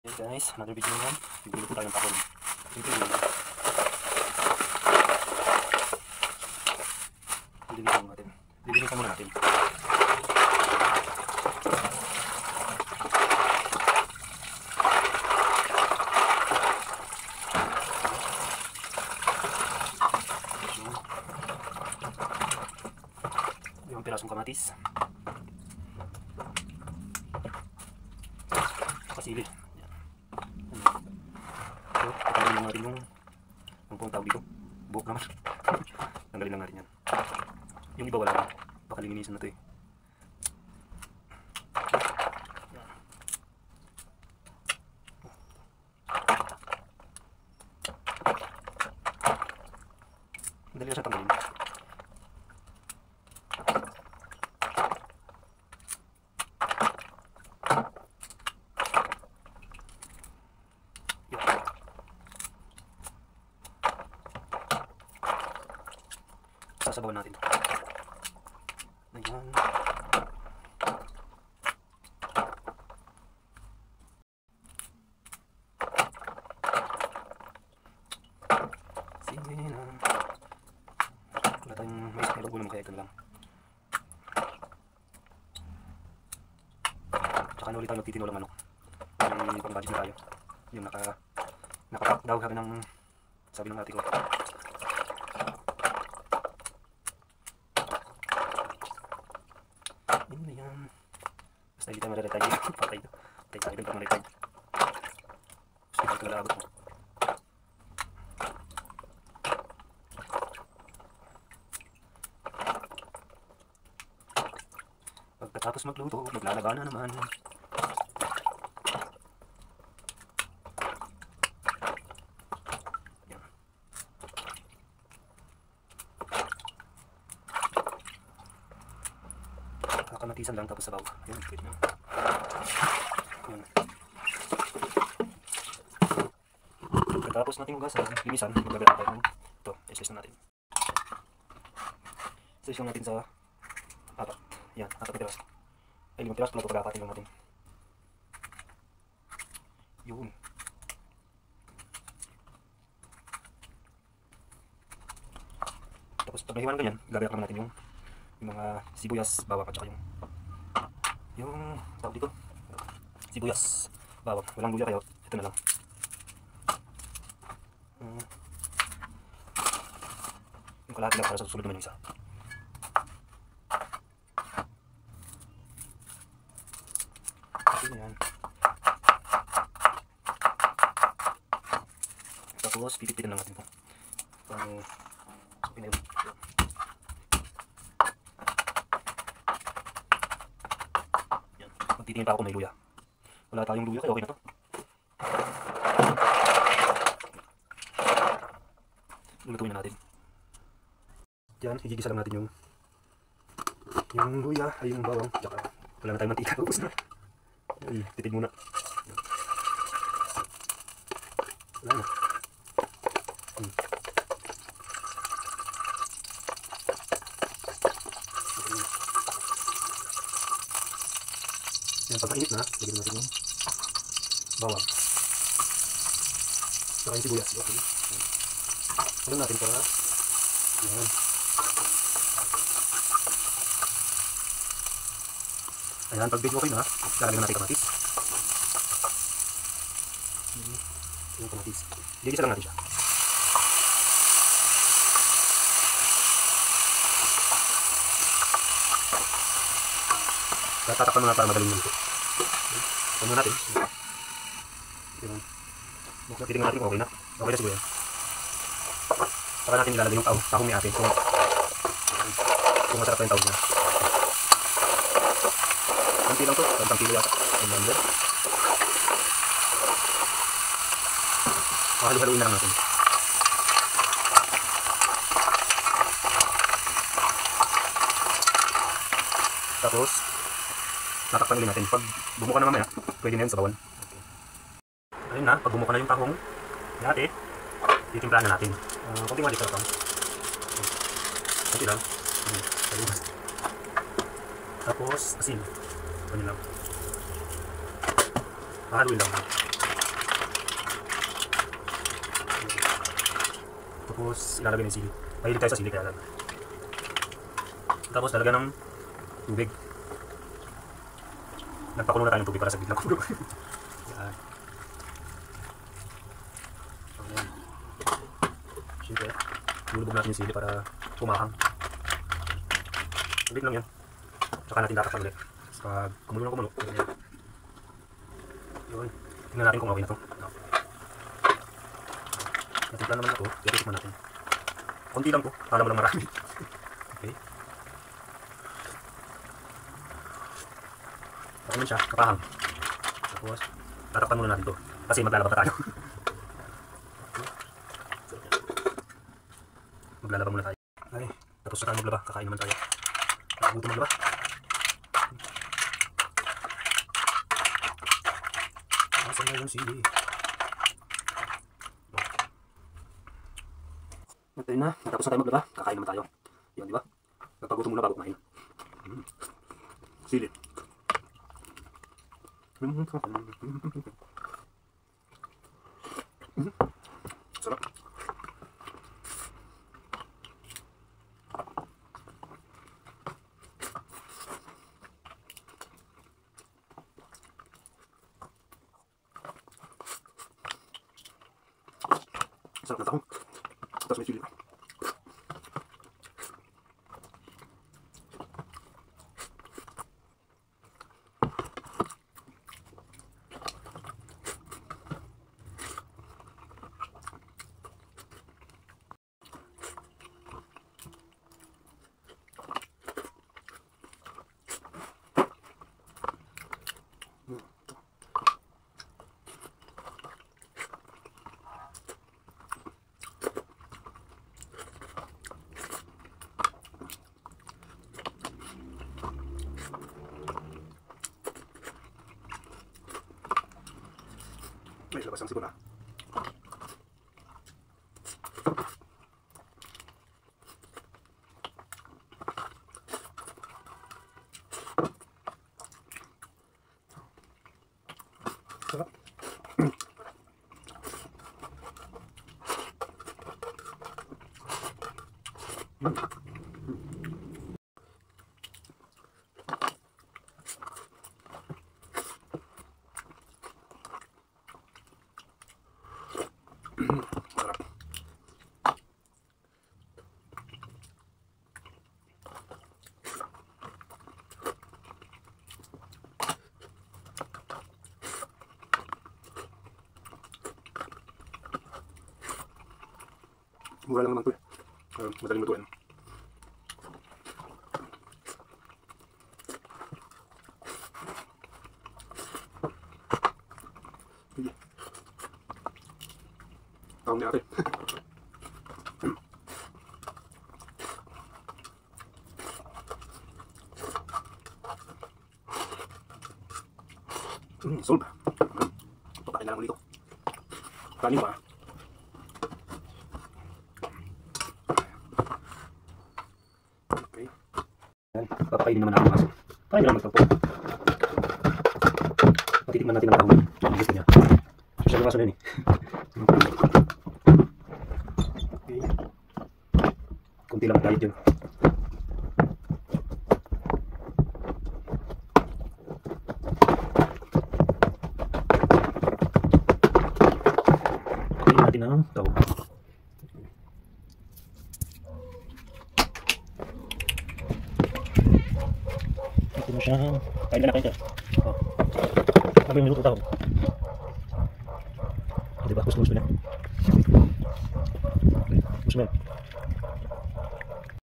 Hey guys, another video naman. Bibili po tayo ng tahon. Ito yun. Lilinisan natin. Lilinisan muna natin. Yung pirasong kamatis. Kasili. So, tanggalin lang natin yung kung tawag dito. Buhok naman. Tanggalin lang natin yan. Yung iba wala na. Baka linisan na ito eh. Dali na siya tanggalin. Sasabawan natin ito. Ayan. Sige na. Wala tayong mais na ulam kaya ito lang. Tsaka na ulit tayo magtitinulang manok. May pang-budget na tayo. Yung nakapak daw sabi ng ate ko. Yun na yan. Basta hindi tayo mararetay. Patay ito. Patay tayo dun pag mararetay. Gusto ko ito nalaabot mo. Pagkatapos magluto, maglalaga na naman. Yan. Kakamatisan lang tapos sabaw. Yan, pwede na. Yan. Pagkatapos natin hugasan, linisan, magagana tayo ng ito, i-slice na natin. Slice lang natin sa apat. Yan, 4 na piraso. Ay, 5 piraso pala ito, pagkakatin lang natin. Yun. Tapos pag nahiwanan ganyan, gagayak naman natin yung mga sibuyas, bawang at saka yung tawag dito, sibuyas, bawang. Walang luya kayo, ito na lang. Yung kalahati lang para sa susunod naman yung isa. Yan. Tapos pipipitin lang natin ito. Okay na yun. Yan. Magtitingin pa ako kung may luya. Wala tayong luya kaya okay na to. Lulutuin na natin. Yan, igigisa lang natin yung luya ay yung bawang. Tsaka wala na tayong mantika. Tapos na. Ay, titig muna. Wala na. Yan, pag mainit na, lagyan natin yung bawang. Saka yung sibuyas. Okay. Alam natin para yan. Ayan, pag medyo okay na, lalagyan natin kamatis. Yung kamatis. Gigisa lang natin siya. Tatakpan muna para madaling luto. Ito muna natin. Buksan titingnan natin kung okay na. Okay na siguro yan. Saka natin ilalagay yung tahong ni ate. Kung masarap pa yung tahong niya. Kunti lang to, tantang kilo yata. Halu-haluin na lang natin. Tapos, natakpan ulit natin. Pag bumuka na mamaya, pwede na yun sabawan. Ayun na, pag bumuka na yung tahong ni ate, titimplahan na natin. Kunting mali sarap lang. Kunti lang. Tapos, asin. Ganyan lang. Haluin lang. Tapos ilalagay ng sili. Mahilig tayo sa sili kaya lang. Tapos lalagyan ng tubig. Nagpakulo na tayo ng tubig para sa biglang kulo. Yan. Ayan. Siyempre, nilubog natin yung sili para pumahang. Ulit lang yan. Tsaka natin tatakpan ulit. Pag kumulo na kumulo. Yun. Tingnan natin kung okay na ito. Natimpla naman na ito. Pero tikman natin. Konti lang po. Kala mo lang marami. Okay. Okay man siya. Kapahang. Tapos, tatakpan muna natin ito. Kasi maglalaba pa tayo. Maglalaba muna tayo. Ay, tapos na tayo maglaba. Kakain naman tayo. Nakagutom maglaba. Asan na yung sili? Ito na, natapos na tayo maglaba, kakain naman tayo. Yan, di ba? Nagpagutom muna bago kumain. Sili. Sarap. Sarap na tahong. Tapos may sili pa. May labas ang sipon na. Sarap. Mura lang naman ito eh. Madaling lutuin. Sige. Tawag ni ate. Solve. Patakin na lang ulit ito. Kanin pa. Papakainin naman natin ang aso. Kaya naman ito po. Patitignan natin ang tahong. Ang gusto niya. Social yung aso na yun eh. Okay. Kunti lang diet yun. Pakainin natin ang tahong. Ito na siya. Kain na kain siya. Oh. Ano yung minuto tahong? Diba? Gusto mo na. Okay. Gusto mo na.